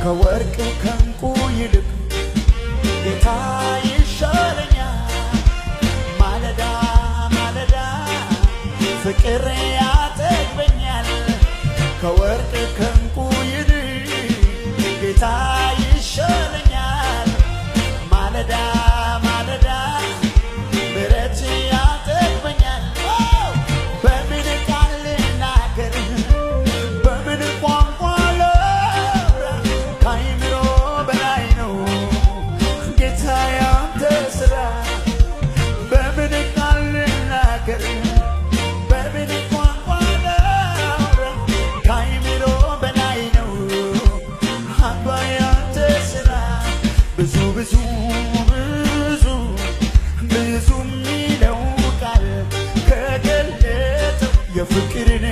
ከወርቅ ከእንቁ ይልቅ ጌታ ይሻለኛል። ማለዳ ማለዳ ፍቅር ያጠግበኛል። ከወርቅ ከእንቁ ይልቅ ጌታ ይሻለኛል። ማለዳ ማለዳ ምሕረት ያጠግበኛል። በምን ቃል ልናገር በምን ቋንቋ ላውራ ከአእምሮ በላይ ነው ጌታ ያንተ ሥራ። በምን ቃል ልናገር በምን ቋንቋ ላውራ ከአእምሮ በላይ ነው አባ ያንተ ሥራ። ብዙ ብዙ ብዙ ብዙ የሚለው ቃል ከገለጠው የፍቅርን